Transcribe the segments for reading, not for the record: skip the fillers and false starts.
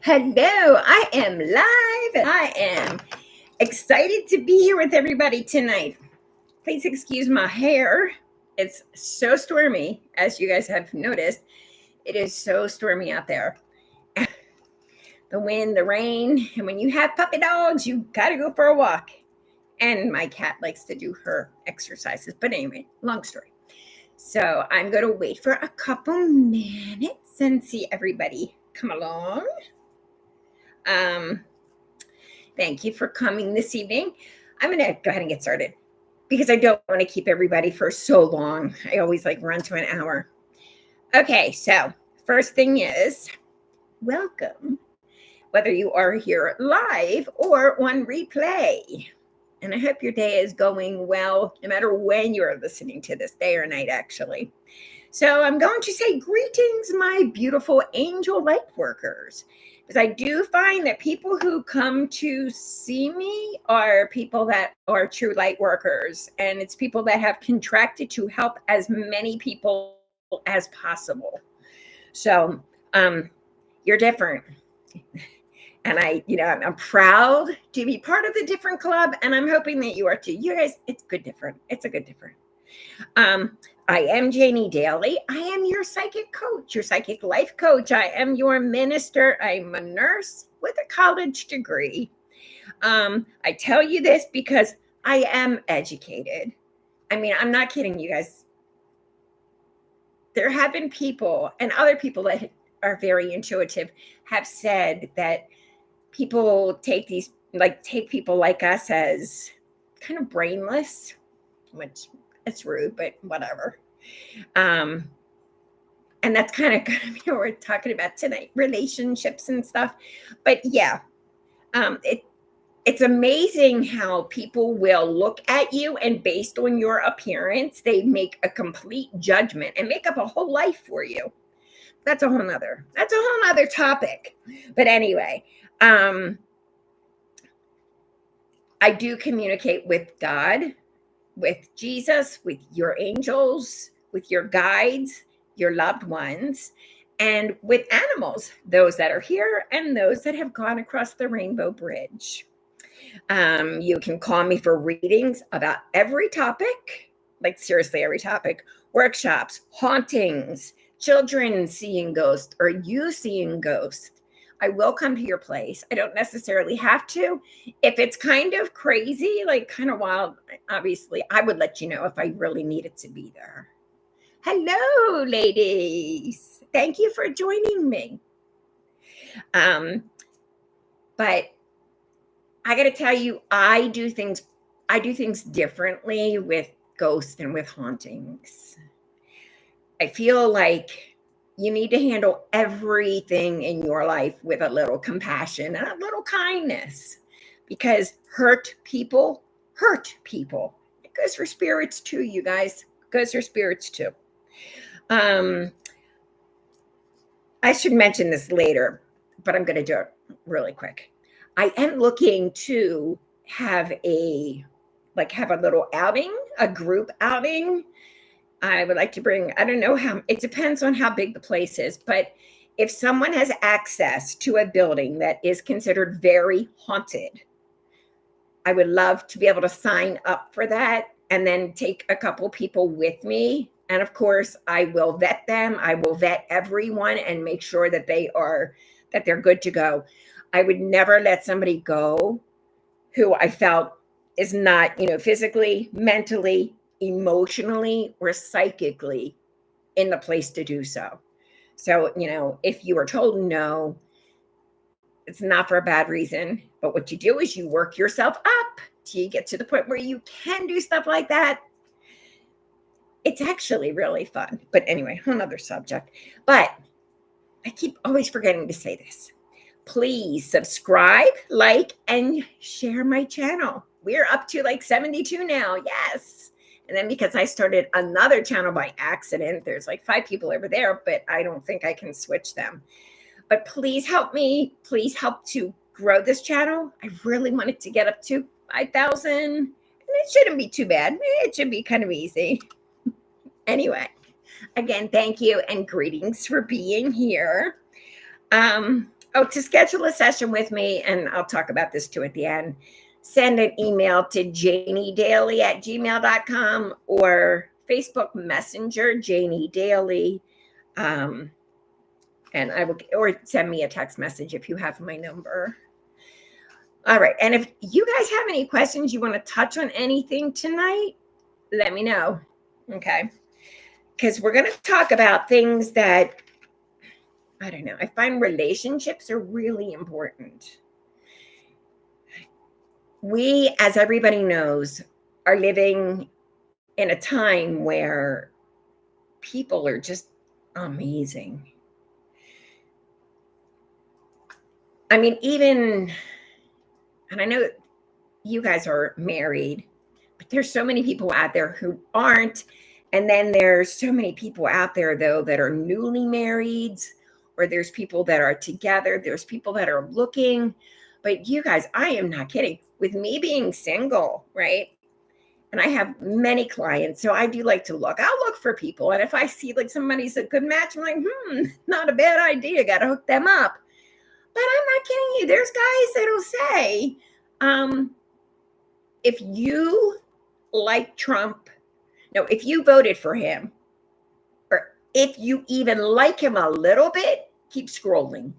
Hello, I am live and I am excited to be here with everybody tonight. Please excuse my hair. It's so stormy, as you guys have noticed. It is so stormy out there. The wind, the rain, and when you have puppy dogs, you gotta go for a walk. And my cat likes to do her exercises. But anyway, long story. So I'm going to wait for a couple minutes and see everybody come along. Thank you for coming this evening. I'm going to go ahead and get started because I don't want to keep everybody for so long. I always run to an hour. Okay, so first thing is welcome, whether you are here live or on replay. And I hope your day is going well, no matter when you're listening to this, day or night, actually. So I'm going to say greetings, my beautiful angel light workers. Because I do find that people who come to see me are people that are true light workers. And it's people that have contracted to help as many people as possible. So you're different. And I'm proud to be part of the different club. And I'm hoping that you are too. You guys, it's good different. It's a good different. I am Janie Daly. I am your psychic coach, your psychic life coach. I am your minister. I'm a nurse with a college degree. I tell you this because I am educated. I mean, I'm not kidding you guys. There have been people and other people that are very intuitive have said that people take people like us as kind of brainless, which it's rude, but whatever. And that's kind of going to be what we're talking about tonight, relationships and stuff. But yeah, it's amazing how people will look at you and based on your appearance, they make a complete judgment and make up a whole life for you. That's a whole nother topic. But anyway, I do communicate with God, with Jesus, with your angels, with your guides, your loved ones, and with animals, those that are here and those that have gone across the Rainbow Bridge. You can call me for readings about every topic, like seriously every topic, workshops, hauntings, children seeing ghosts, or you seeing ghosts. I will come to your place. I don't necessarily have to. If it's kind of crazy, like kind of wild, obviously, I would let you know if I really needed to be there. Hello, ladies. Thank you for joining me. But I got to tell you, I do things differently with ghosts and with hauntings. I feel like you need to handle everything in your life with a little compassion and a little kindness because hurt people. It goes for spirits too, you guys. It goes for spirits too. I should mention this later, but I'm going to do it really quick. I am looking to have a little outing, a group outing. I would like to bring, I don't know how, it depends on how big the place is, but if someone has access to a building that is considered very haunted, I would love to be able to sign up for that and then take a couple people with me. And of course, I will vet them. I will vet everyone and make sure that they're good to go. I would never let somebody go who I felt is not, physically, mentally, emotionally, or psychically in the place to do so. So, if you are told no, it's not for a bad reason. But what you do is you work yourself up till you get to the point where you can do stuff like that. It's actually really fun. But anyway, whole other subject. But I keep always forgetting to say this. Please subscribe, like, and share my channel. We're up to 72 now. Yes. And then because I started another channel by accident, there's 5 people over there, but I don't think I can switch them. But please help me. Please help to grow this channel. I really want it to get up to 5,000. And it shouldn't be too bad. It should be kind of easy. Anyway, again, thank you and greetings for being here. Oh, to schedule a session with me, and I'll talk about this too at the end, send an email to janiedaily@gmail.com or Facebook Messenger, Janie Daily. And I will, or send me a text message if you have my number. All right. And if you guys have any questions, you want to touch on anything tonight, let me know. Okay. Because we're going to talk about things that, I don't know, I find relationships are really important. We, as everybody knows, are living in a time where people are just amazing. I mean, even, and I know you guys are married, but there's so many people out there who aren't. And then there's so many people out there, though, that are newly married, or there's people that are together. There's people that are looking. But you guys, I am not kidding. With me being single, right? And I have many clients, so I do like to look. I'll look for people. And if I see like somebody's a good match, I'm like, not a bad idea. Got to hook them up. But I'm not kidding you. There's guys that'll say, if you like Trump, no, if you voted for him, or if you even like him a little bit, keep scrolling.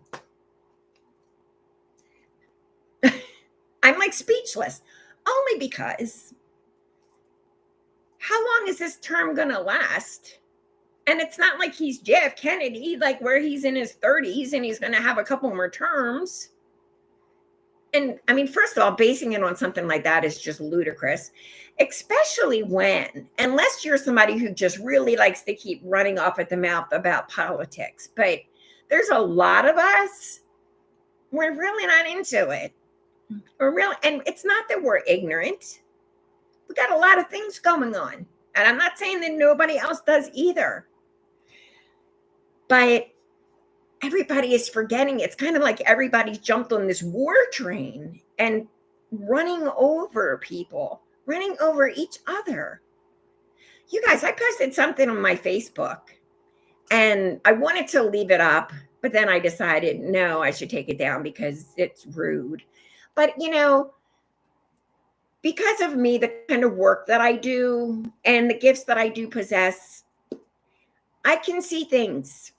I'm like speechless, only because how long is this term going to last? And it's not like he's Jeff Kennedy, like where he's in his 30s and he's going to have a couple more terms. And I mean, first of all, basing it on something like that is just ludicrous, especially when, unless you're somebody who just really likes to keep running off at the mouth about politics. But there's a lot of us, we're really not into it. We're really, and it's not that we're ignorant. We got a lot of things going on. And I'm not saying that nobody else does either. But everybody is forgetting. It's kind of like everybody's jumped on this war train and running over people, running over each other. You guys, I posted something on my Facebook and I wanted to leave it up, but then I decided, no, I should take it down because it's rude. But, you know, because of me, the kind of work that I do and the gifts that I do possess, I can see things.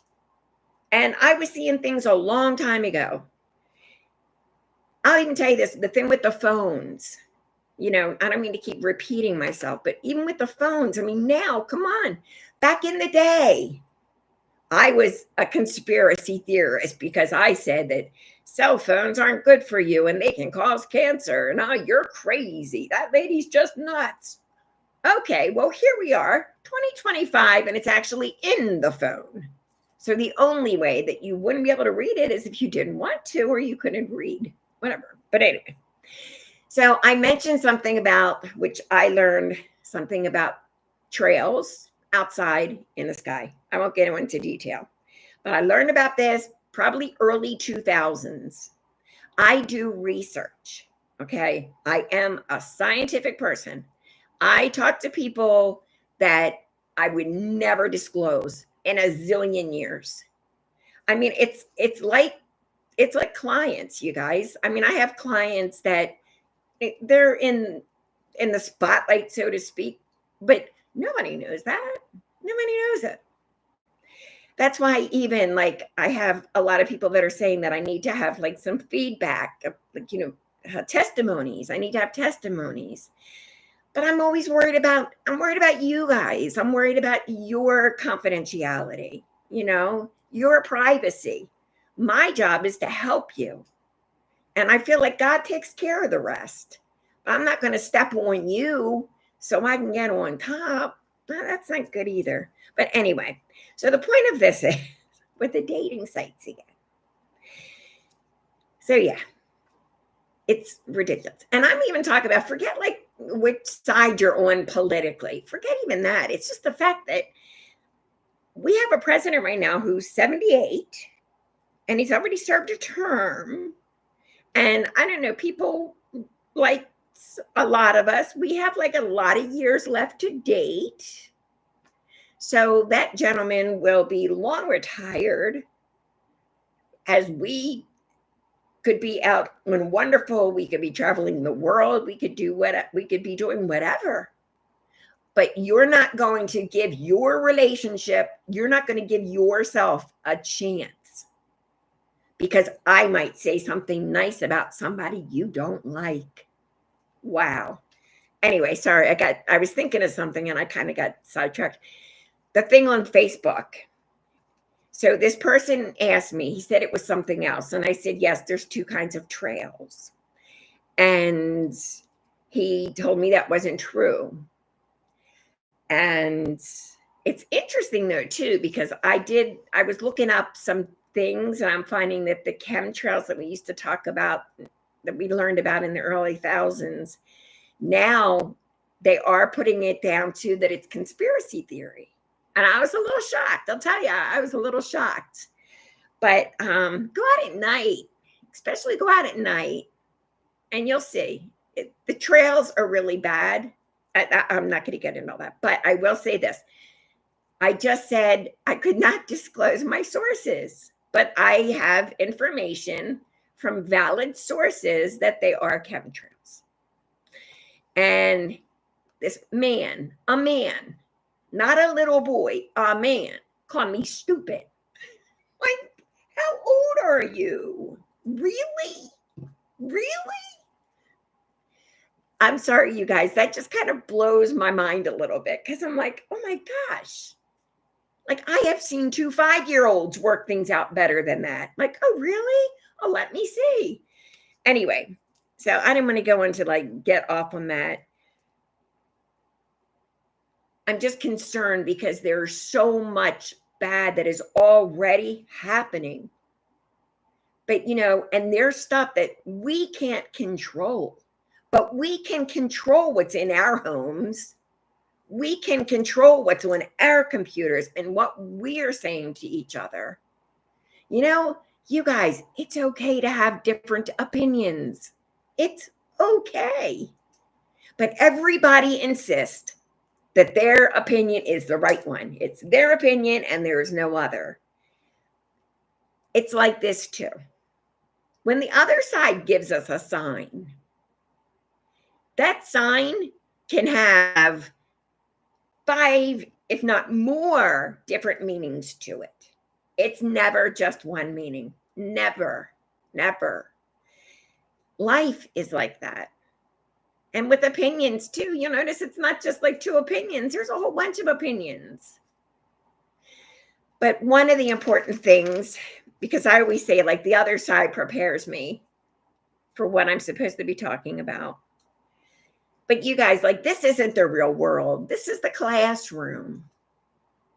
And I was seeing things a long time ago. I'll even tell you this, the thing with the phones, you know, I don't mean to keep repeating myself, but even with the phones, I mean, now, come on, back in the day, I was a conspiracy theorist because I said that cell phones aren't good for you and they can cause cancer. And you're crazy. That lady's just nuts. Okay, well, here we are, 2025, and it's actually in the phone. So the only way that you wouldn't be able to read it is if you didn't want to, or you couldn't read, whatever. But anyway, so I mentioned something about, which I learned something about trails outside in the sky. I won't get into detail, but I learned about this probably early 2000s. I do research, okay? I am a scientific person. I talk to people that I would never disclose in a zillion years. I mean, it's like clients, you guys. I mean, I have clients that they're in the spotlight, so to speak, but nobody knows that. Nobody knows it. That's why even like I have a lot of people that are saying that I need to have like some feedback, like, you know, testimonies. I need to have testimonies. But I'm worried about you guys. I'm worried about your confidentiality, you know, your privacy. My job is to help you. And I feel like God takes care of the rest. I'm not going to step on you so I can get on top. Well, that's not good either. But anyway, so the point of this is with the dating sites again. So yeah, it's ridiculous. And I'm even talking about, forget like which side you're on politically. Forget even that. It's just the fact that we have a president right now who's 78 and he's already served a term. And I don't know, people like a lot of us, we have like a lot of years left to date. So that gentleman will be long retired as we could be out and wonderful. We could be traveling the world. We could do what we could be doing, whatever. But you're not going to give your relationship, you're not going to give yourself a chance because I might say something nice about somebody you don't like. Wow. Anyway, sorry, I was thinking of something and I kind of got sidetracked. The thing on Facebook. So this person asked me, he said it was something else. And I said, yes, there's two kinds of trails. And he told me that wasn't true. And it's interesting though, too, because I was looking up some things and I'm finding that the chemtrails that we used to talk about, that we learned about in the early thousands, now they are putting it down to that it's conspiracy theory. And I was a little shocked. I'll tell you, I was a little shocked. But go out at night, especially go out at night, and you'll see. The trails are really bad. I'm not going to get into all that, but I will say this. I just said I could not disclose my sources, but I have information from valid sources that they are chemtrails. And this man, a man, not a little boy, a man, called me stupid. Like, how old are you? Really? Really? I'm sorry, you guys. That just kind of blows my mind a little bit because I'm like, oh my gosh. Like, I have seen 2 5-year-olds work things out better than that. Like, oh, really? Oh, let me see. Anyway, so I didn't want to go into like get off on that. I'm just concerned because there's so much bad that is already happening. But, and there's stuff that we can't control, but we can control what's in our homes. We can control what's on our computers and what we're saying to each other. You guys, it's okay to have different opinions. It's okay. But everybody insists that their opinion is the right one. It's their opinion and there is no other. It's like this too. When the other side gives us a sign, that sign can have 5, if not more, different meanings to it. It's never just one meaning. Never, never. Life is like that. And with opinions too, you'll notice it's not just like 2 opinions. There's a whole bunch of opinions. But one of the important things, because I always say like the other side prepares me for what I'm supposed to be talking about. But you guys, like, this isn't the real world. This is the classroom.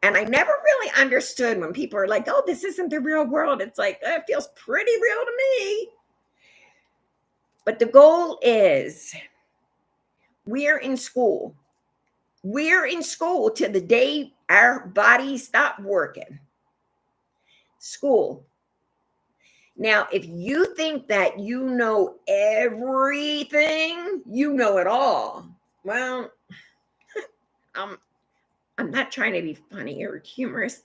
And I never really understood when people are like, oh, this isn't the real world. It's like, it feels pretty real to me. But the goal is we're in school. We're in school till the day our bodies stop working. School. Now, if you think that you know everything, you know it all. Well, I'm not trying to be funny or humorous,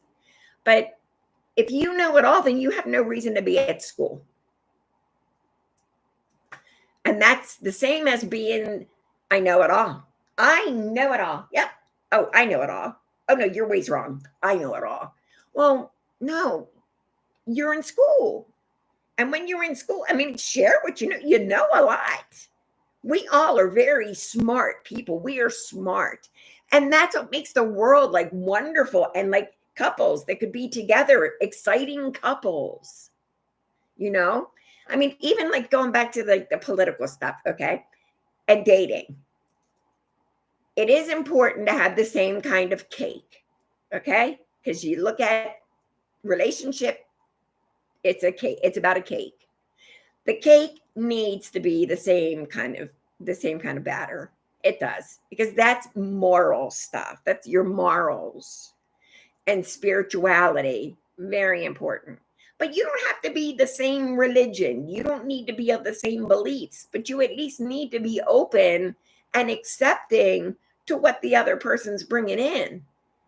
but if you know it all, then you have no reason to be at school. And that's the same as being, I know it all. I know it all. Yep. Oh, I know it all. Oh, no, your way's wrong. I know it all. Well, no, you're in school. And when you're in school, share what you know. You know a lot. We all are very smart people. We are smart. And that's what makes the world like wonderful. And like couples that could be together, exciting couples, even like going back to like the political stuff, okay, and dating. It is important to have the same kind of cake, okay? Because you look at relationship, it's a cake. It's about a cake. The cake needs to be the same kind of batter. It does, because that's moral stuff. That's your morals and spirituality. Very important. But you don't have to be the same religion. You don't need to be of the same beliefs, but you at least need to be open and accepting to what the other person's bringing in.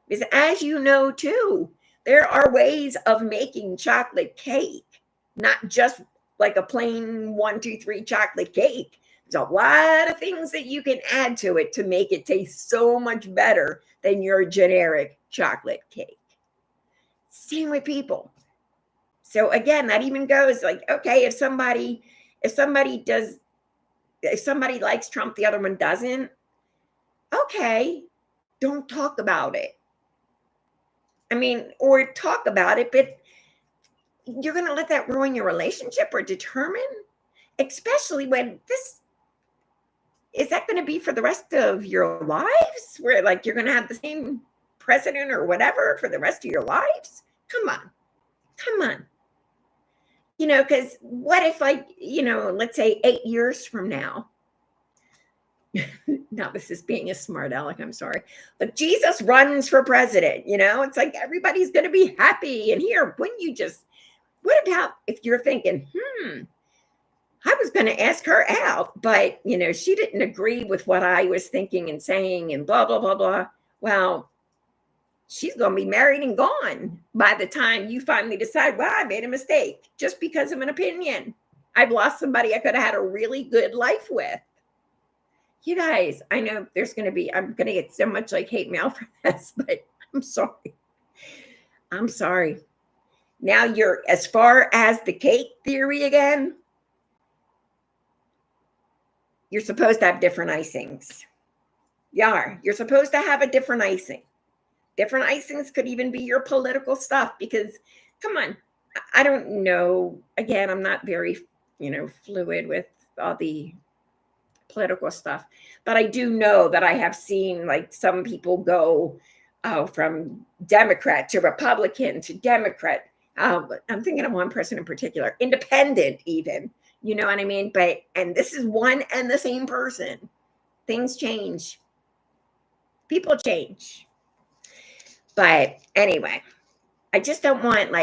Because as you know, too, there are ways of making chocolate cake, not just like a plain 1, 2, 3 chocolate cake. There's a lot of things that you can add to it to make it taste so much better than your generic chocolate cake. Same with people. So again, that even goes like, okay, if somebody likes Trump, the other one doesn't, okay, don't talk about it. I mean, or talk about it, but you're going to let that ruin your relationship or determine, especially when this is that going to be for the rest of your lives, where like you're going to have the same president or whatever for the rest of your lives? Come on. Come on. Because what if, like, let's say 8 years from now, now this is being a smart aleck, I'm sorry, but Jesus runs for president, it's like everybody's going to be happy. And here, wouldn't you just, what about if you're thinking, I was going to ask her out, but, she didn't agree with what I was thinking and saying and blah, blah, blah, blah. Well, she's going to be married and gone by the time you finally decide, well, I made a mistake just because of an opinion. I've lost somebody I could have had a really good life with. You guys, I know I'm going to get so much like hate mail for this, but I'm sorry. I'm sorry. Now you're, as far as the cake theory again, you're supposed to have different icings. You're supposed to have a different icing. Different icings could even be your political stuff, because come on, I don't know. Again, I'm not very, fluid with all the political stuff, but I do know that I have seen like some people go from Democrat to Republican to Democrat. I'm thinking of one person in particular, independent even, you know what I mean? And this is one and the same person. Things change. People change. But anyway, I just don't want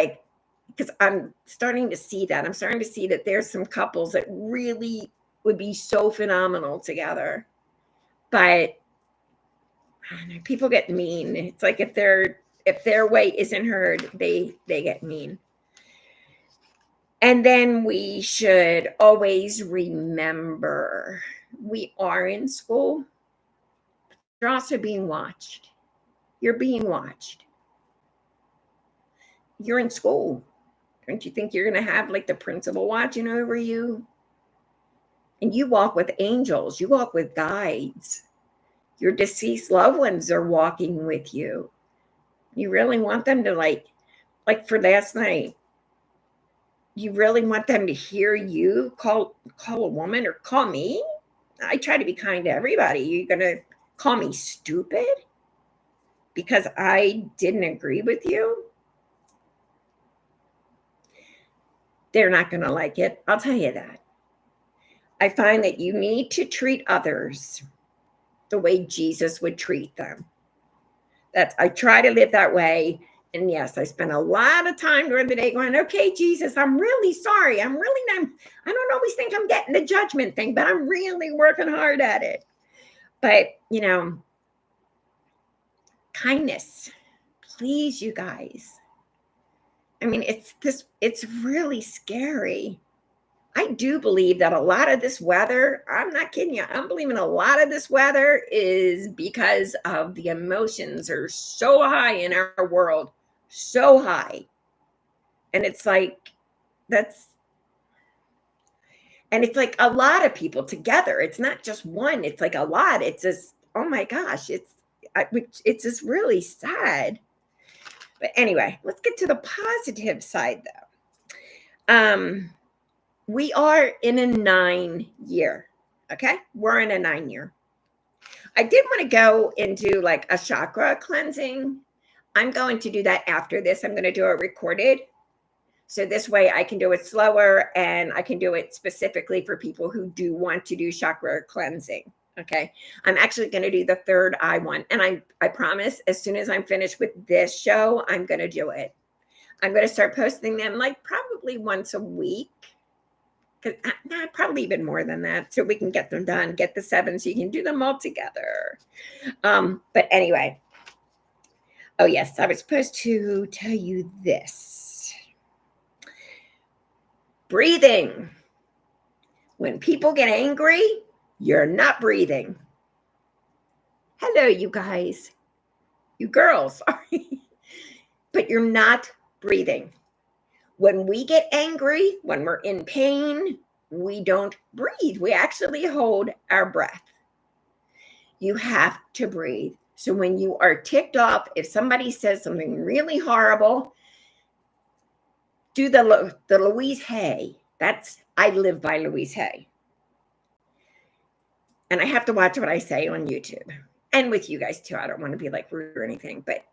because I'm starting to see that. I'm starting to see that there's some couples that really would be so phenomenal together. But I don't know, people get mean. It's like if their way isn't heard, they get mean. And then we should always remember we are in school. You're also being watched. You're being watched. You're in school. Don't you think you're going to have like the principal watching over you? And you walk with angels. You walk with guides. Your deceased loved ones are walking with you. You really want them to like for last night, you really want them to hear you call a woman or call me? I try to be kind to everybody. You're going to call me stupid because I didn't agree with you? They're not going to like it. I'll tell you that. I find that you need to treat others the way Jesus would treat them. I try to live that way. And yes, I spend a lot of time during the day going, okay, Jesus, I'm really sorry. I don't always think I'm getting the judgment thing, but I'm really working hard at it. But, kindness, please, you guys. I mean, it's really scary. I do believe that a lot of this weather, I'm not kidding you, I'm believing a lot of this weather is because of the emotions are so high in our world, so high. And it's like, and it's like a lot of people together. It's not just one, it's like a lot. It's just, oh my gosh, it's just really sad. But anyway, let's get to the positive side though. We are in a 9-year. Okay. We're in a 9-year. I did want to go into like a chakra cleansing. I'm going to do that after this. I'm going to do it recorded. So this way I can do it slower and I can do it specifically for people who do want to do chakra cleansing. Okay. I'm actually going to do the third eye one. And I promise as soon as I'm finished with this show, I'm going to do it. I'm going to start posting them like probably once a week. Probably even more than that, so we can get them done, get the 7 so you can do them all together. But anyway, oh yes, I was supposed to tell you this. Breathing. When people get angry, you're not breathing. Hello, you guys. You girls, sorry. But you're not breathing. When we get angry, when we're in pain, we don't breathe. We actually hold our breath. You have to breathe. So when you are ticked off, if somebody says something really horrible, do the Louise Hay. I live by Louise Hay. And I have to watch what I say on YouTube. And with you guys too. I don't want to be like rude or anything. But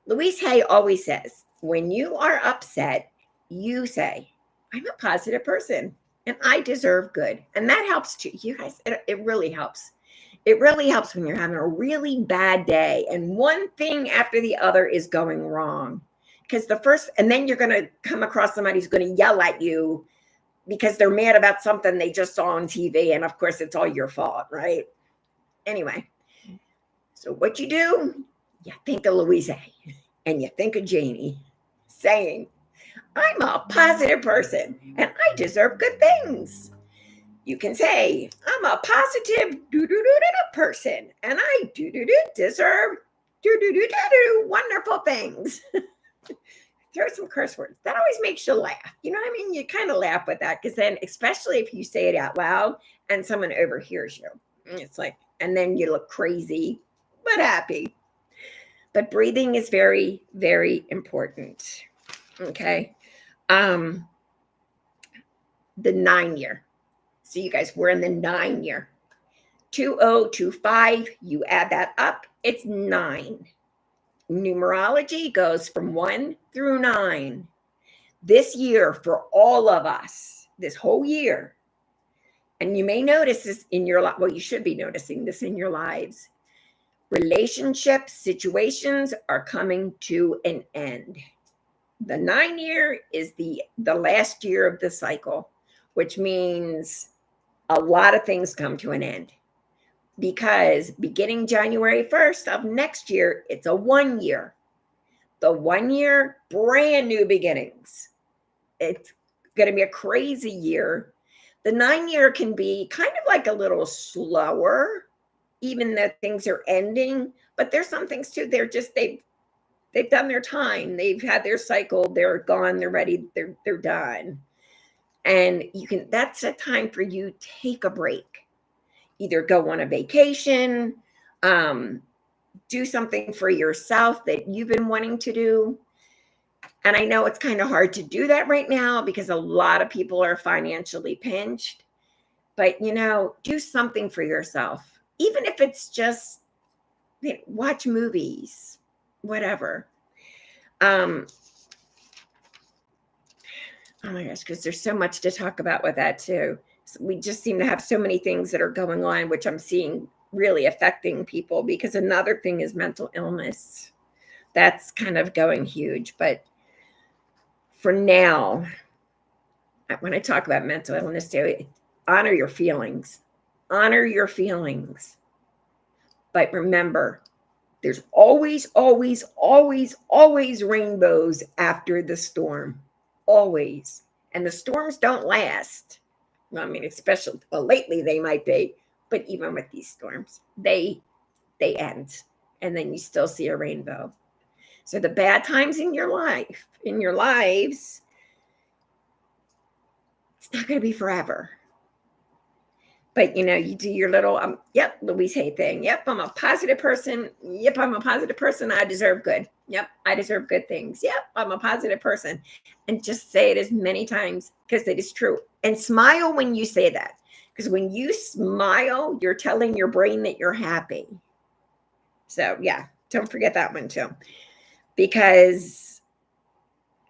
Louise Hay always says, when you are upset, you say, I'm a positive person and I deserve good. And that helps too. You guys, it really helps. It really helps when you're having a really bad day and one thing after the other is going wrong. Because and then you're going to come across somebody who's going to yell at you because they're mad about something they just saw on TV. And of course, it's all your fault, right? Anyway, so what you do, you think of Louise and you think of Janie saying, I'm a positive person and I deserve good things. You can say, I'm a positive person and I deserve wonderful things. Throw some curse words. That always makes you laugh. You know what I mean? You kind of laugh with that because then, especially if you say it out loud and someone overhears you, it's like, and then you look crazy, but happy. But breathing is very, very important. Okay. The 9 year. So you guys, we're in the 9 year. 2025, you add that up, it's 9. Numerology goes from 1 through 9. This year for all of us, this whole year, and you may notice this in your life. Well, you should be noticing this in your lives. Relationships, situations are coming to an end. The 9 year is the last year of the cycle, which means a lot of things come to an end. Because beginning January 1st of next year, it's a 1 year. The 1 year, brand new beginnings. It's going to be a crazy year. The 9 year can be kind of like a little slower, even though things are ending. But there's some things too. They've done their time. They've had their cycle. They're gone. They're ready. They're done. And that's a time for you to take a break. Either go on a vacation, do something for yourself that you've been wanting to do. And I know it's kind of hard to do that right now because a lot of people are financially pinched. But, do something for yourself. Even if it's just watch movies, whatever. Oh my gosh, because there's so much to talk about with that too. We just seem to have so many things that are going on, which I'm seeing really affecting people, because another thing is mental illness. That's kind of going huge. But for now, when I talk about mental illness, honor your feelings. Honor your feelings. But remember, there's always, always, always, always rainbows after the storm. Always. And the storms don't last. I mean, especially lately they might be, but even with these storms, they end, and then you still see a rainbow. So the bad times in your lives, it's not going to be forever. But you do your little Louise Hay thing. Yep, I'm a positive person. Yep, I'm a positive person. I deserve good. Yep, I deserve good things. Yep, I'm a positive person. And just say it as many times because it is true. And smile when you say that. Because when you smile, you're telling your brain that you're happy. So yeah, don't forget that one too.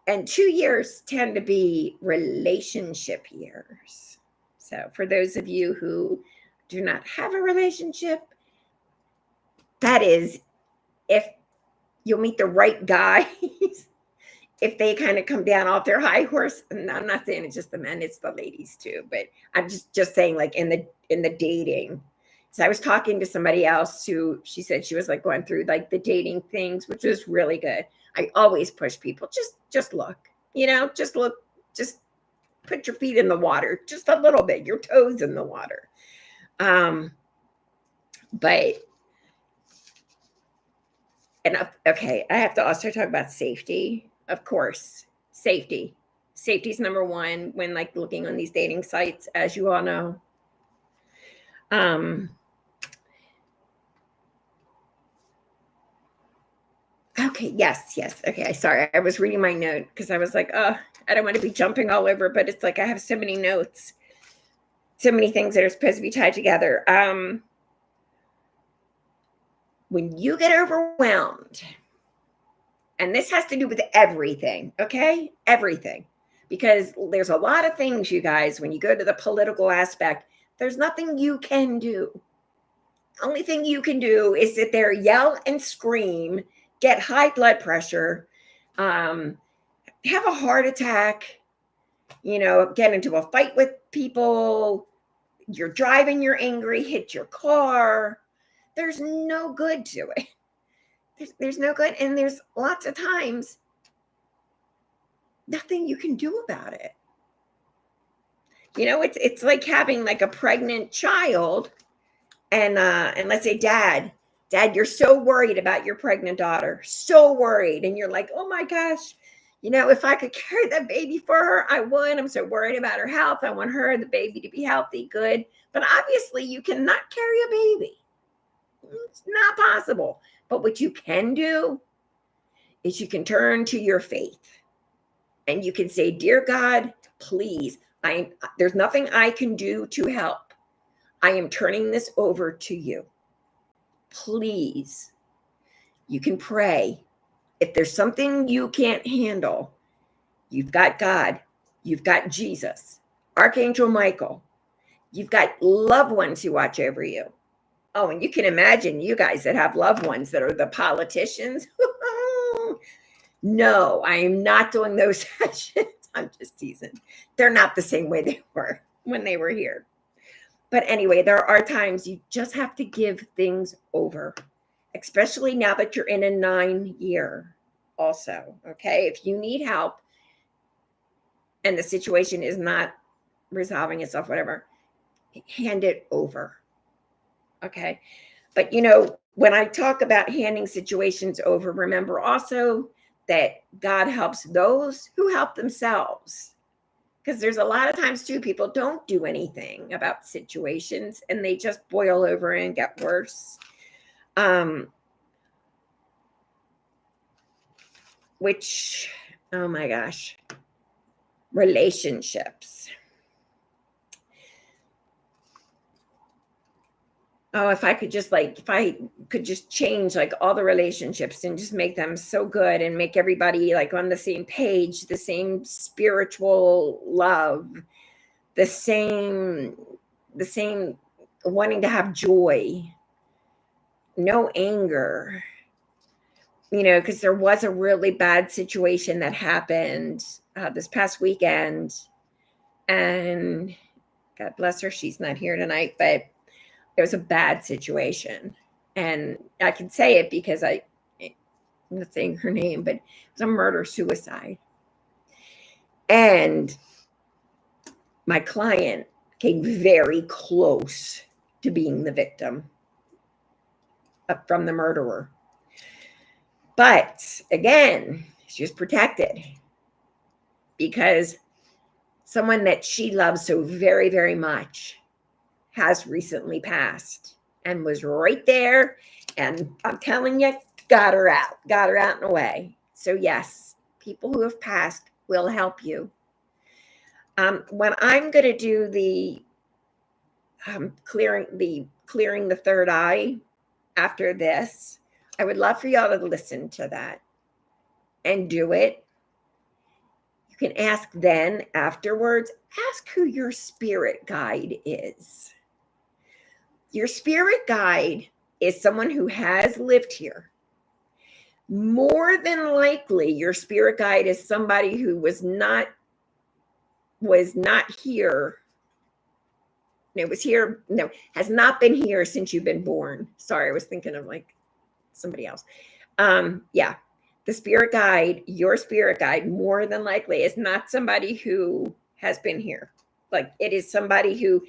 And 2 years tend to be relationship years. So for those of you who do not have a relationship, that is if you'll meet the right guy, if they kind of come down off their high horse. And I'm not saying it's just the men, it's the ladies too, but I'm just saying like in the dating. So I was talking to somebody else who she said she was like going through like the dating things, which was really good. I always push people, just look, just look, just put your feet in the water just a little bit, your toes in the water. But okay, I have to also talk about safety. Of course, safety. Safety's number one when like looking on these dating sites, as you all know. Okay, yes. Okay, sorry. I was reading my note because I was like, oh, I don't want to be jumping all over, but it's like I have so many notes, so many things that are supposed to be tied together. When you get overwhelmed, and this has to do with everything, okay? Everything. Because there's a lot of things, you guys, when you go to the political aspect, there's nothing you can do. Only thing you can do is sit there, yell and scream, get high blood pressure, have a heart attack, get into a fight with people. You're driving, you're angry, hit your car. There's no good to it. There's no good. And there's lots of times nothing you can do about it. It's like having like a pregnant child and let's say dad, you're so worried about your pregnant daughter, so worried. And you're like, oh my gosh, if I could carry that baby for her, I would. I'm so worried about her health. I want the baby to be healthy, good. But obviously you cannot carry a baby. It's not possible. But what you can do is you can turn to your faith and you can say, dear God, please, there's nothing I can do to help. I am turning this over to you. Please. You can pray. If there's something you can't handle, you've got God, you've got Jesus, Archangel Michael, you've got loved ones who watch over you. Oh, and you can imagine you guys that have loved ones that are the politicians. No, I am not doing those sessions. I'm just teasing. They're not the same way they were when they were here. But anyway, there are times you just have to give things over, especially now that you're in a 9-year also, okay? If you need help and the situation is not resolving itself, whatever, hand it over, okay? But, when I talk about handing situations over, remember also that God helps those who help themselves. Because there's a lot of times, too, people don't do anything about situations and they just boil over and get worse. Which, oh my gosh, relationships. Oh, if I could just change like all the relationships and just make them so good and make everybody like on the same page, the same spiritual love, the same wanting to have joy, no anger, because there was a really bad situation that happened this past weekend, and God bless her, she's not here tonight, but it was a bad situation. And I can say it because I'm not saying her name, but it was a murder-suicide. And my client came very close to being the victim from the murderer. But again, she was protected because someone that she loves so very, very much has recently passed and was right there. And I'm telling you, got her out and away. So yes, people who have passed will help you. When I'm going to do the clearing the third eye after this, I would love for y'all to listen to that and do it. You can ask then afterwards, ask who your spirit guide is. Your spirit guide is someone who has lived here. More than likely, your spirit guide is somebody who was not here. Has not been here since you've been born. Sorry, I was thinking of like somebody else. Yeah, the spirit guide, your spirit guide, more than likely is not somebody who has been here. Like it is somebody who,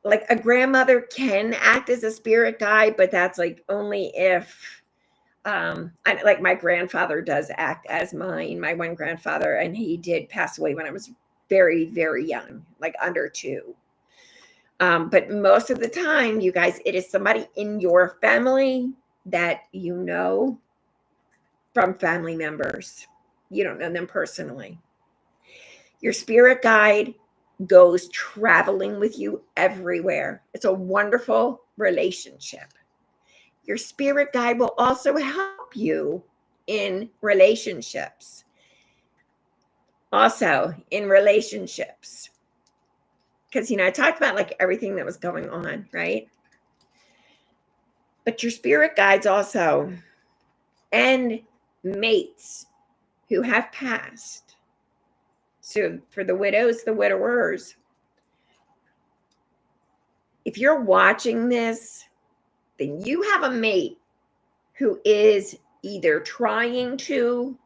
like a grandmother can act as a spirit guide, but that's like only if like my grandfather does act as my one grandfather, and he did pass away when I was very, very young, like under 2. But most of the time, you guys, it is somebody in your family that you know from family members. You don't know them personally. Your spirit guide goes traveling with you everywhere. It's a wonderful relationship. Your spirit guide will also help you in relationships. Also, in relationships. Because, I talked about like everything that was going on, right? But your spirit guides also, and mates who have passed. So for the widows, the widowers, if you're watching this, then you have a mate who is either trying to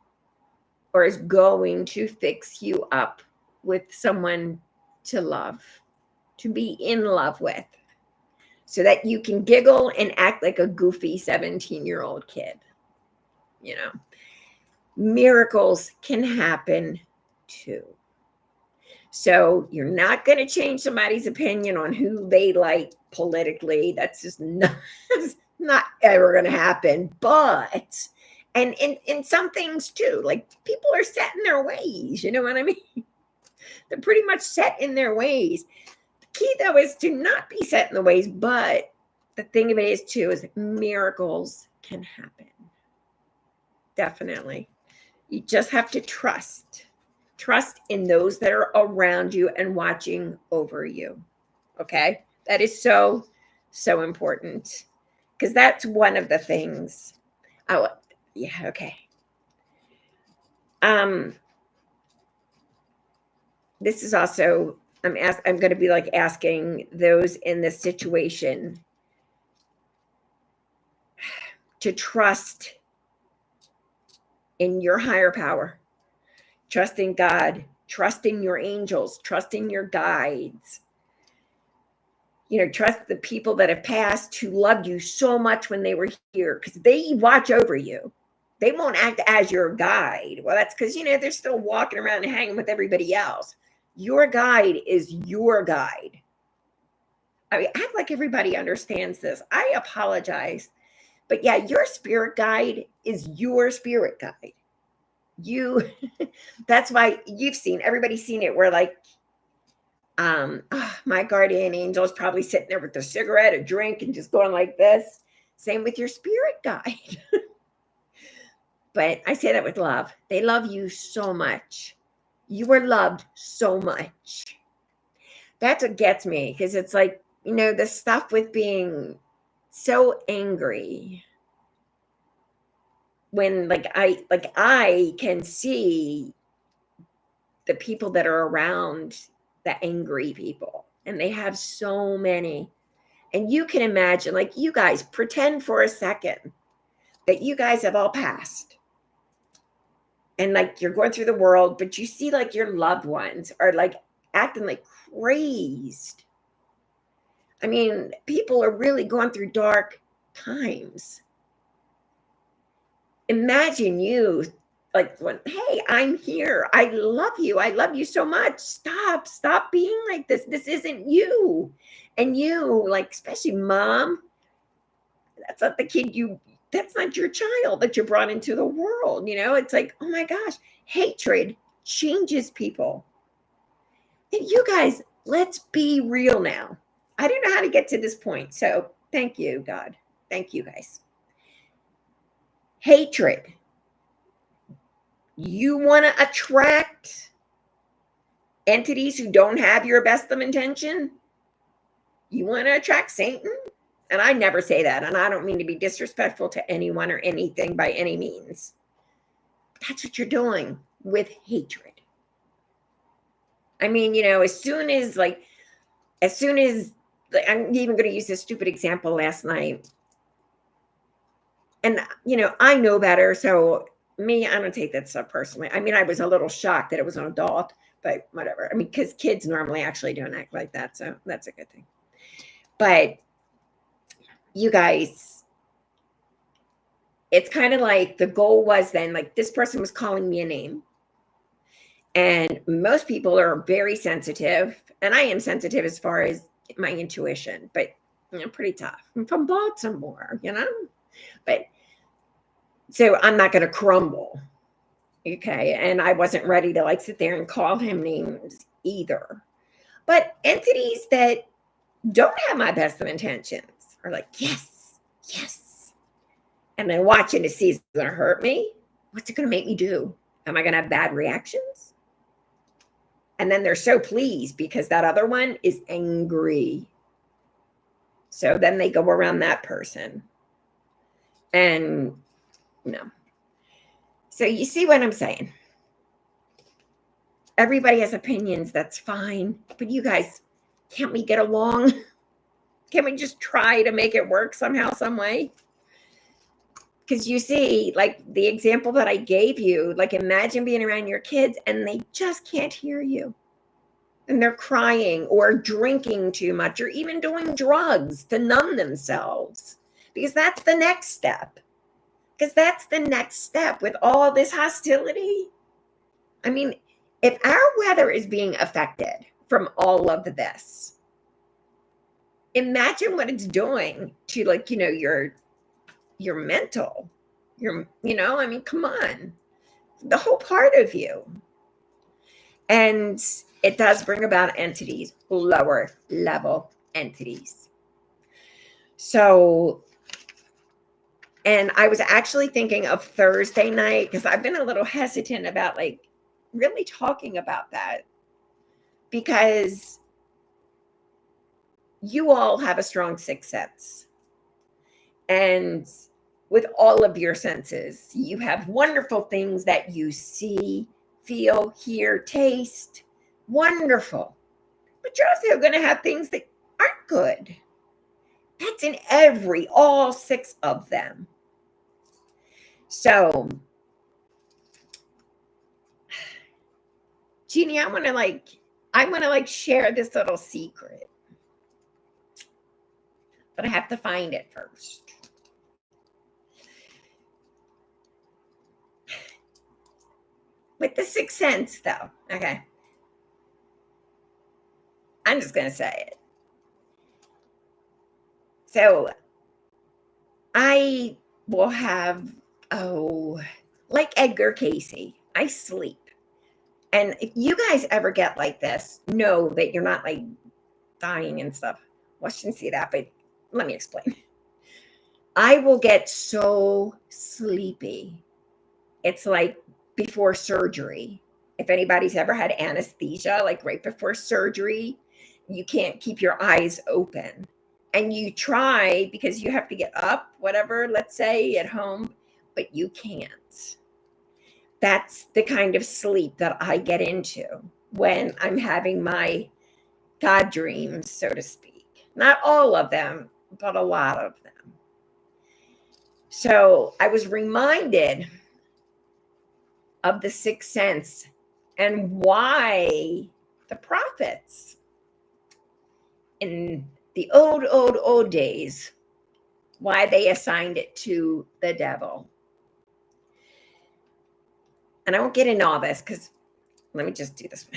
or is going to fix you up with someone to love, to be in love with, so that you can giggle and act like a goofy 17-year-old kid. Miracles can happen too. So you're not going to change somebody's opinion on who they like politically. That's just not ever going to happen. But, and in some things too, like people are set in their ways. You know what I mean? They're pretty much set in their ways. The key though is to not be set in the ways. But the thing of it is too, is miracles can happen. Definitely. You just have to trust in those that are around you and watching over you. Okay. That is so, so important, because that's one of the things. Oh, yeah. Okay. This is also, I'm going to be like asking those in this situation to trust in your higher power, trusting God, trusting your angels, trusting your guides. Trust the people that have passed who loved you so much when they were here, because they watch over you. They won't act as your guide. Well, that's because, they're still walking around and hanging with everybody else. Your guide is your guide. I mean, act like everybody understands this. I apologize. But yeah, your spirit guide is your spirit guide. That's why everybody's seen it, where like, my guardian angel is probably sitting there with a cigarette, a drink, and just going like this. Same with your spirit guide. But I say that with love. They love you so much. You are loved so much. That's what gets me, because it's like, the stuff with being so angry, when I can see the people that are around the angry people, and they have so many. And you can imagine, like, you guys pretend for a second that you guys have all passed, and like you're going through the world, but you see like your loved ones are like acting like crazed. I mean, people are really going through dark times. Imagine you like, hey, I'm here. I love you. I love you so much. Stop being like this. This isn't you. And you, like, especially mom, that's not the kid that's not your child that you brought into the world. It's like, oh my gosh, hatred changes people. And you guys, let's be real now. I don't know how to get to this point. So thank you, God. Thank you, guys. Hatred. You want to attract entities who don't have your best of intention? You want to attract Satan? And I never say that. And I don't mean to be disrespectful to anyone or anything by any means. That's what you're doing with hatred. I mean, as soon as I'm even going to use this stupid example last night. And, I know better. So me, I don't take that stuff personally. I mean, I was a little shocked that it was an adult, but whatever. I mean, because kids normally actually don't act like that, so that's a good thing. But you guys, it's kind of like the goal was then, like, this person was calling me a name. And most people are very sensitive, and I am sensitive as far as my intuition, but pretty tough. I'm from Baltimore, But so I'm not going to crumble. Okay. And I wasn't ready to like sit there and call him names either. But entities that don't have my best of intentions are like, yes, yes. And then watching to see, is it going to hurt me? What's it going to make me do? Am I going to have bad reactions? And then they're so pleased because that other one is angry. So then they go around that person. And no. So you see what I'm saying? Everybody has opinions. That's fine. But you guys, can't we get along? Can we just try to make it work somehow, some way? Because you see, like the example that I gave you, like imagine being around your kids and they just can't hear you. And they're crying or drinking too much or even doing drugs to numb themselves. Because that's the next step. Because that's the next step with all this hostility. I mean, if our weather is being affected from all of this, imagine what it's doing to like, your mental, I mean, come on, the whole part of you. And it does bring about entities, lower level entities. So, and I was actually thinking of Thursday night because I've been a little hesitant about like really talking about that because you all have a strong sixth sense. And with all of your senses, you have wonderful things that you see, feel, hear, taste. Wonderful. But you're also going to have things that aren't good. That's in all six of them. So, Jeannie, I want to share this little secret. But I have to find it first. With the sixth sense, though, okay. I'm just going to say it. So I will have, like Edgar Casey, I sleep. And if you guys ever get like this, know that you're not like dying and stuff. Well, I shouldn't say that, but let me explain. I will get so sleepy. It's like before surgery. If anybody's ever had anesthesia, like right before surgery, you can't keep your eyes open. And you try because you have to get up, whatever, let's say at home, but you can't. That's the kind of sleep that I get into when I'm having my God dreams, so to speak. Not all of them, but a lot of them. So I was reminded of the sixth sense and why the prophets in the old days, why they assigned it to the devil. And I won't get into all this because let me just do this.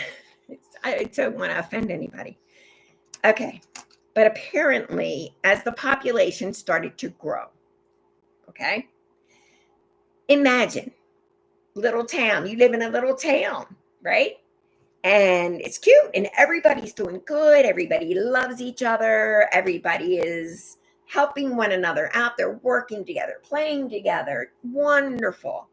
I don't want to offend anybody. Okay. But apparently, as the population started to grow, okay, imagine little town. You live in a little town, right? And it's cute and everybody's doing good. Everybody loves each other. Everybody is helping one another out. They're working together, playing together. Wonderful.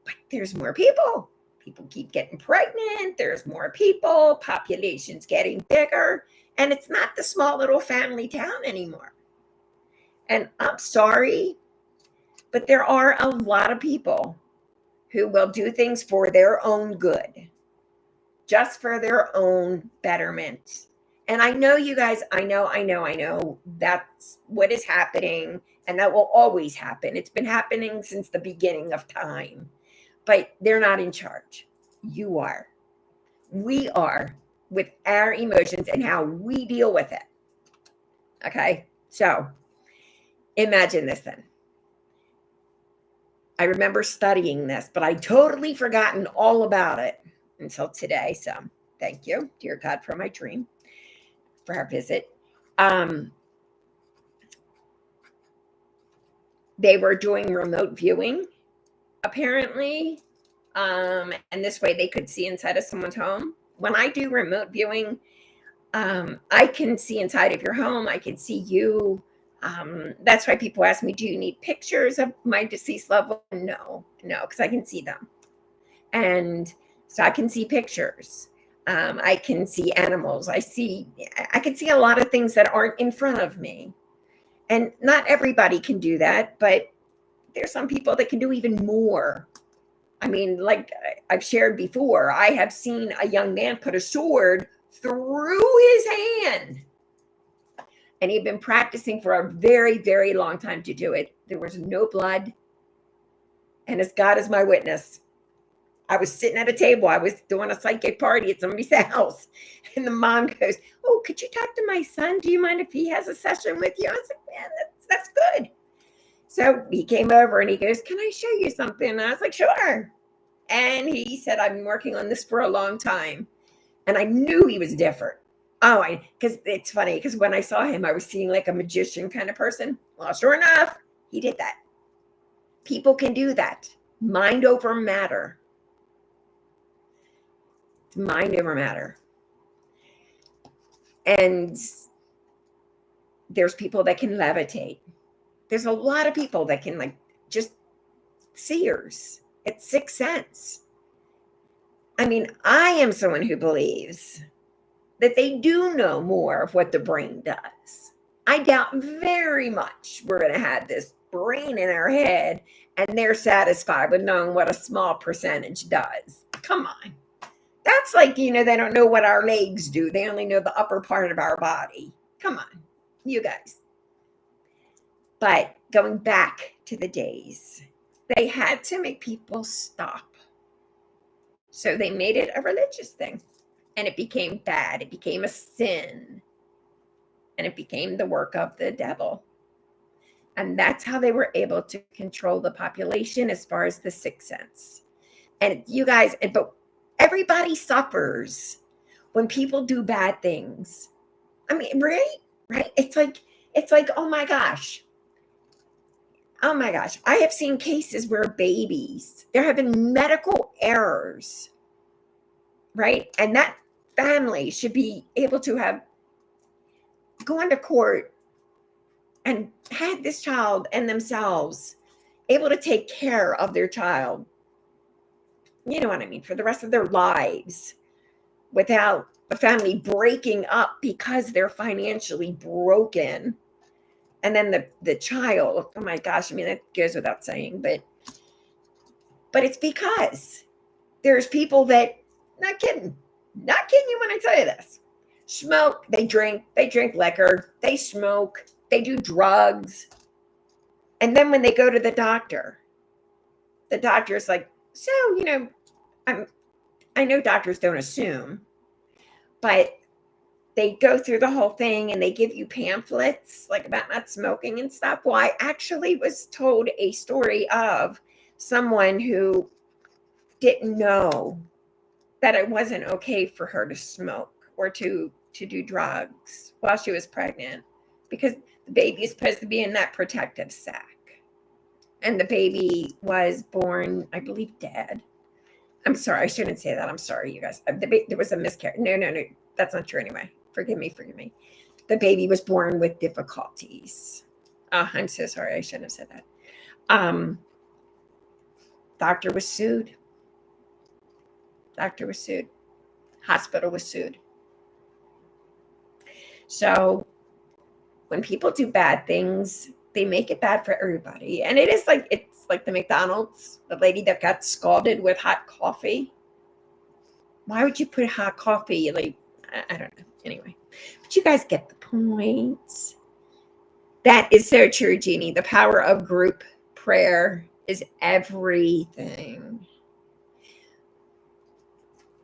But there's more people. People keep getting pregnant. There's more people. Population's getting bigger. And it's not the small little family town anymore. And I'm sorry, but there are a lot of people who will do things for their own good, just for their own betterment. And I know you guys, I know that's what is happening, and that will always happen. It's been happening since the beginning of time, but they're not in charge. You are. we are with our emotions and how we deal with it. Okay, so imagine this then. I remember studying this, but I totally forgotten all about it until today. So thank you, dear God, for my dream, for our visit. They were doing remote viewing, apparently, and this way they could see inside of someone's home. When I do remote viewing, I can see inside of your home. I can see you. That's why people ask me, do you need pictures of my deceased loved one? No, because I can see them. And so I can see pictures. I can see animals. I can see a lot of things that aren't in front of me. And not everybody can do that, but there's some people that can do even more. I mean, like I've shared before, I have seen a young man put a sword through his hand. And he'd been practicing for a very, very long time to do it. There was no blood. And as God is my witness, I was sitting at a table. I was doing a psychic party at somebody's house. And the mom goes, oh, could you talk to my son? Do you mind if he has a session with you? I was like, man, that's good. So he came over and he goes, can I show you something? And I was like, sure. And he said, I've been working on this for a long time. And I knew he was different. Oh, because it's funny, because when I saw him, I was seeing like a magician kind of person. Well, sure enough, he did that. People can do that. Mind over matter. It's mind over matter. And there's people that can levitate. There's a lot of people that can like just seers. It's sixth sense. I mean, I am someone who believes that they do know more of what the brain does. I doubt very much we're going to have this brain in our head and they're satisfied with knowing what a small percentage does. Come on. That's like, they don't know what our legs do. They only know the upper part of our body. Come on, you guys. But going back to the days, they had to make people stop. So they made it a religious thing. And it became bad. It became a sin. And it became the work of the devil. And that's how they were able to control the population as far as the sixth sense. And you guys, but everybody suffers when people do bad things. I mean, right? It's like, oh my gosh. Oh my gosh. I have seen cases where babies, they're having medical errors, right? And that family should be able to have gone to court and had this child and themselves able to take care of their child, you know what I mean, for the rest of their lives without a family breaking up because they're financially broken. And then the child, oh my gosh, I mean, that goes without saying, but it's because there's people that, not kidding you when I tell you this, smoke, they drink liquor, they smoke, they do drugs. And then when they go to the doctor's like, so, I know doctors don't assume, but they go through the whole thing and they give you pamphlets like about not smoking and stuff. Well, I actually was told a story of someone who didn't know that it wasn't okay for her to smoke or to do drugs while she was pregnant, because the baby is supposed to be in that protective sac. And the baby was born, I believe, dead. I'm sorry, I shouldn't say that. I'm sorry, you guys. There was a miscarriage. No, that's not true anyway. Forgive me. The baby was born with difficulties. Oh, I'm so sorry. I shouldn't have said that. Doctor was sued. Hospital was sued. So when people do bad things, they make it bad for everybody. And it's like the McDonald's, the lady that got scalded with hot coffee. Why would you put hot coffee? Like, I don't know. Anyway, but you guys get the point. That is so true, Jeannie. The power of group prayer is everything.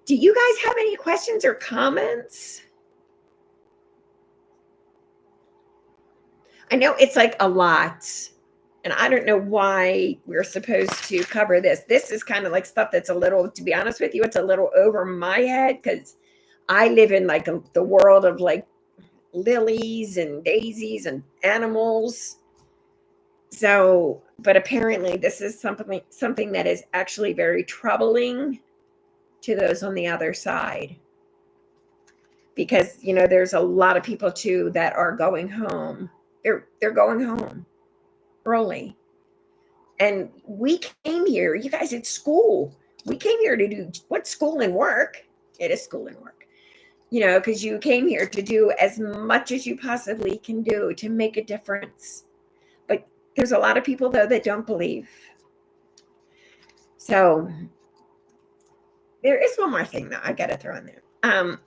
Do you guys have any questions or comments? I know it's like a lot, and I don't know why we're supposed to cover this. This is kind of like stuff that's a little, to be honest with you, it's a little over my head because I live in like the world of like lilies and daisies and animals. So, but apparently this is something that is actually very troubling to those on the other side. Because, you know, there's a lot of people too that are going home. They're going home early. And we came here, you guys, it's school. We came here to do what? School and work. It is school and work. You know, because you came here to do as much as you possibly can do to make a difference. But there's a lot of people, though, that don't believe. So there is one more thing, though, I got to throw in there.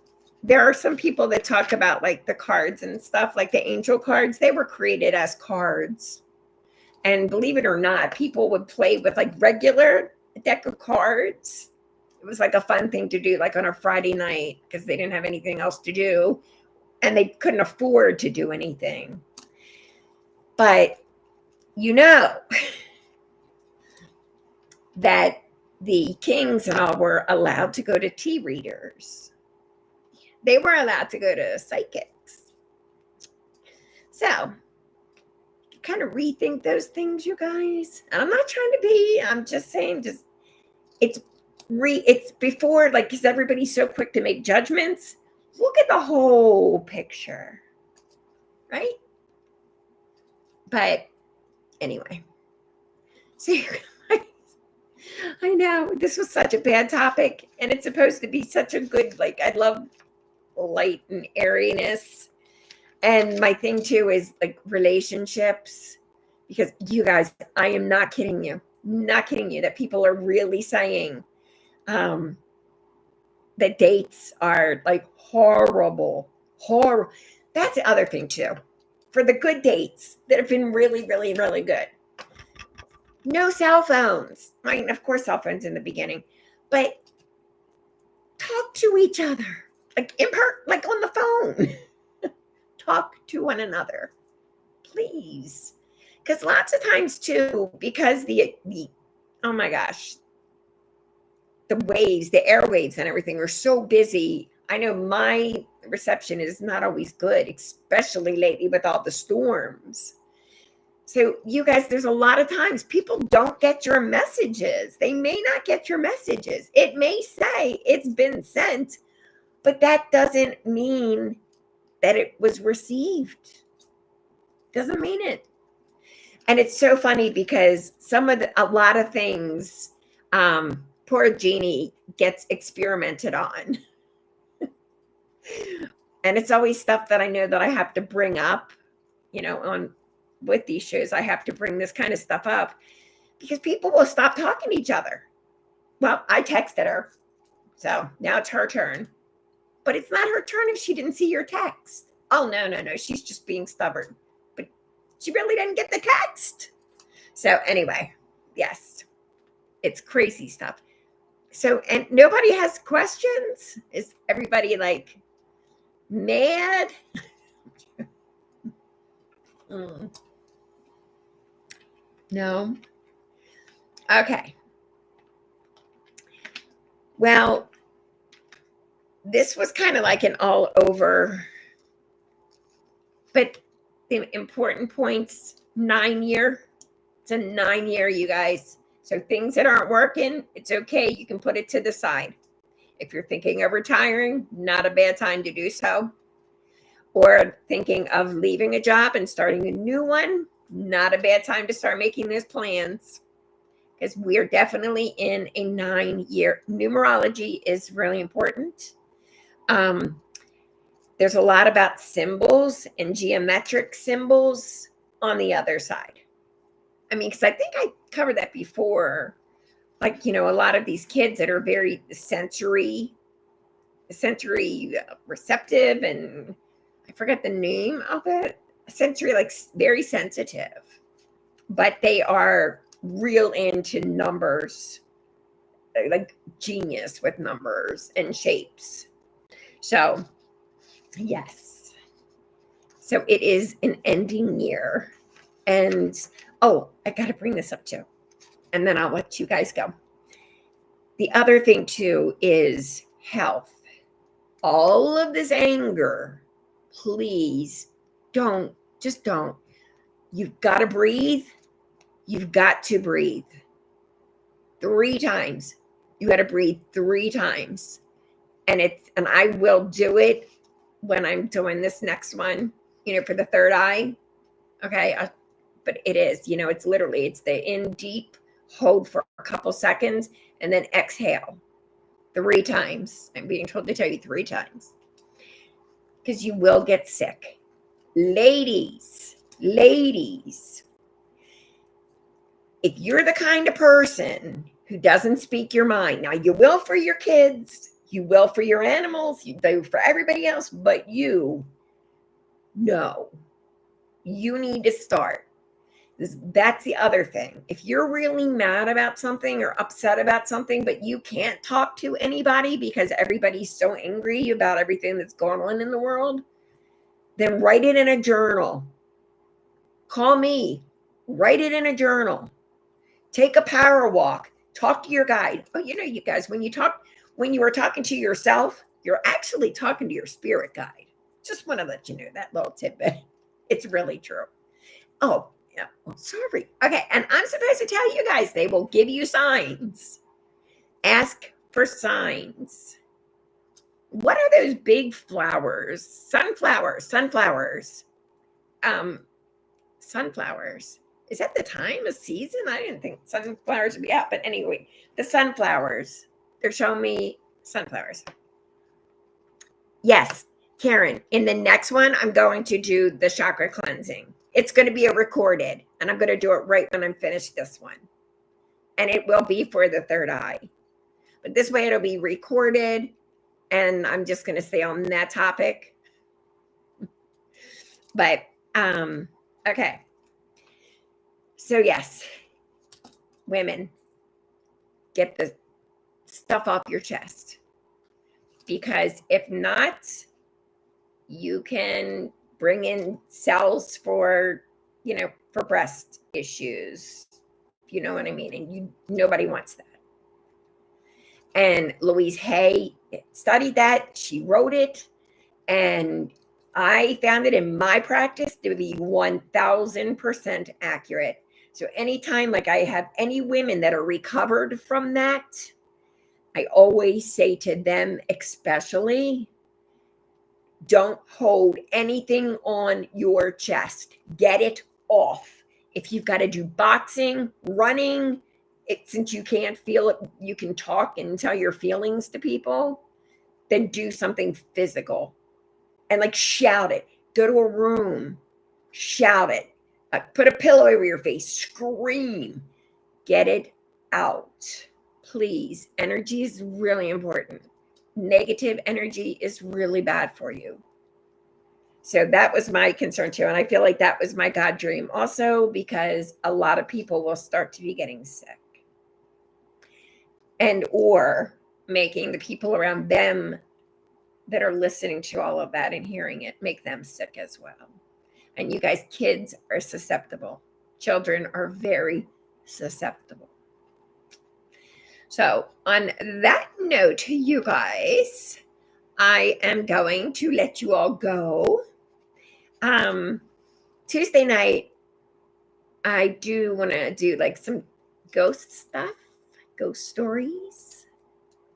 There are some people that talk about like the cards and stuff, like the angel cards. They were created as cards. And believe it or not, people would play with like regular deck of cards. It was like a fun thing to do, like on a Friday night, because they didn't have anything else to do and they couldn't afford to do anything. But you know that the kings and all were allowed to go to tea readers. They were allowed to go to psychics. So kind of rethink those things, you guys. And I'm not trying to be, I'm just saying, just it's before, like, because everybody's so quick to make judgments. Look at the whole picture, right? But anyway, so you guys, I know this was such a bad topic, and it's supposed to be such a good, like, I love light and airiness. And my thing too is like relationships, because you guys, I am not kidding you, that people are really saying that dates are like horrible. That's the other thing too. For the good dates that have been really, really, really good. No cell phones. I mean, of course, cell phones in the beginning, but talk to each other, like like on the phone. Talk to one another, please. Because lots of times too, because the oh my gosh, the waves, the airwaves and everything are so busy. I know my reception is not always good, especially lately with all the storms. So you guys, there's a lot of times people don't get your messages. They may not get your messages. It may say it's been sent, but that doesn't mean that it was received. Doesn't mean it. And it's so funny because a lot of things, poor Jeannie gets experimented on. And it's always stuff that I know that I have to bring up, you know, with these shows. I have to bring this kind of stuff up because people will stop talking to each other. Well, I texted her, so now it's her turn. But it's not her turn if she didn't see your text. Oh, no. She's just being stubborn. But she really didn't get the text. So anyway, yes, it's crazy stuff. So, and nobody has questions? Is everybody like mad? No? Okay. Well, this was kind of like an all over, but the important points, 9 year. It's a 9 year, you guys. So things that aren't working, it's okay. You can put it to the side. If you're thinking of retiring, not a bad time to do so. Or thinking of leaving a job and starting a new one, not a bad time to start making those plans. Because we're definitely in a 9 year. Numerology is really important. There's a lot about symbols and geometric symbols on the other side. I mean, because I think I covered that before. Like, you know, a lot of these kids that are very sensory receptive, and I forget the name of it. Sensory, like very sensitive, but they are real into numbers. like genius with numbers and shapes. So, yes. So it is an ending year. And oh, I got to bring this up too. And then I'll let you guys go. The other thing too is health. All of this anger, please just don't. You've got to breathe. You've got to breathe 3 times. You got to breathe 3 times. And I will do it when I'm doing this next one, for the third eye. Okay. But it is, it's the in deep, hold for a couple seconds, and then exhale 3 times. I'm being told to tell you 3 times. Because you will get sick. Ladies, if you're the kind of person who doesn't speak your mind, now you will for your kids, you will for your animals, you do for everybody else, but you need to start. That's the other thing. If you're really mad about something or upset about something, but you can't talk to anybody because everybody's so angry about everything that's going on in the world, then write it in a journal. Call me. Write it in a journal. Take a power walk. Talk to your guide. Oh, you guys, when you are talking to yourself, you're actually talking to your spirit guide. Just want to let you know that little tidbit. It's really true. Oh, yeah. Well, sorry. Okay. And I'm supposed to tell you guys, they will give you signs. Ask for signs. What are those big flowers? Sunflowers. Sunflowers. Is that the time of season? I didn't think sunflowers would be out. But anyway, the sunflowers. They're showing me sunflowers. Yes, Karen, in the next one, I'm going to do the chakra cleansing. It's going to be a recorded, and I'm going to do it right when I'm finished this one. And it will be for the third eye. But this way it'll be recorded, and I'm just going to stay on that topic. But, okay. So yes, women, get the stuff off your chest. Because if not, you can bring in cells for breast issues. You know what I mean? And nobody wants that. And Louise Hay studied that. She wrote it. And I found it in my practice to be 1000% accurate. So anytime I have any women that are recovered from that, I always say to them, especially, don't hold anything on your chest. Get it off. If you've got to do boxing, running, since you can't feel it, you can talk and tell your feelings to people, then do something physical. And shout it. Go to a room. Shout it. Put a pillow over your face. Scream. Get it out. Please. Energy is really important. Negative energy is really bad for you. So that was my concern too. And I feel like that was my God dream also, because a lot of people will start to be getting sick. And or making the people around them that are listening to all of that and hearing it, make them sick as well. And you guys, kids are susceptible. Children are very susceptible. So on that note, you guys, I am going to let you all go. Tuesday night, I do want to do some ghost stuff, ghost stories.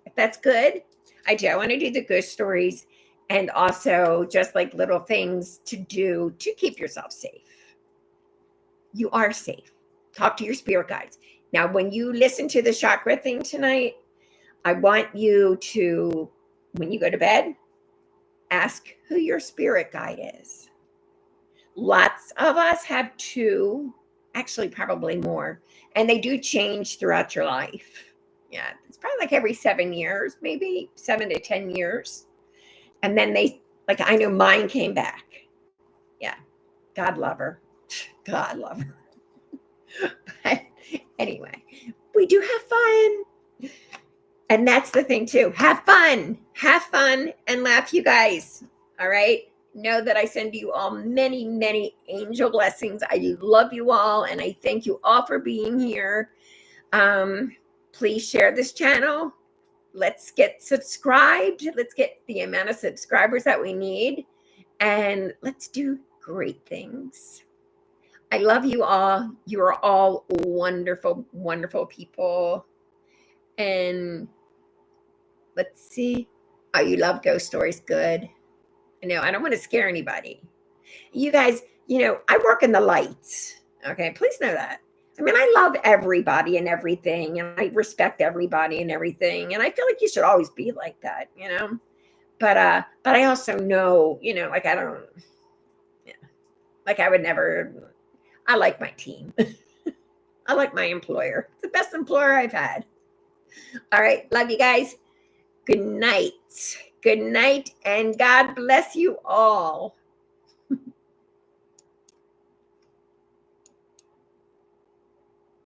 If that's good. I do. I want to do the ghost stories, and also just little things to do to keep yourself safe. You are safe. Talk to your spirit guides. Now, when you listen to the chakra thing tonight, I want you to, when you go to bed, ask who your spirit guide is. Lots of us have 2, actually probably more, and they do change throughout your life. Yeah, it's probably every 7 years, maybe 7 to 10 years. And then they, I know mine came back. Yeah, God love her. God love her. But anyway, we do have fun. And that's the thing too. Have fun and laugh, you guys. All right. Know that I send you all many, many angel blessings. I love you all. And I thank you all for being here. Please share this channel. Let's get subscribed. Let's get the amount of subscribers that we need. And let's do great things. I love you all. You are all wonderful, wonderful people. And let's see. Oh, you love ghost stories. Good. No, I don't want to scare anybody. You guys, I work in the lights. Okay, please know that. I mean, I love everybody and everything, and I respect everybody and everything, and I feel like you should always be like that, But I also know, like I don't, yeah, like I would never. I like my team. I like my employer. It's the best employer I've had. All right, love you guys. Good night. Good night, and God bless you all.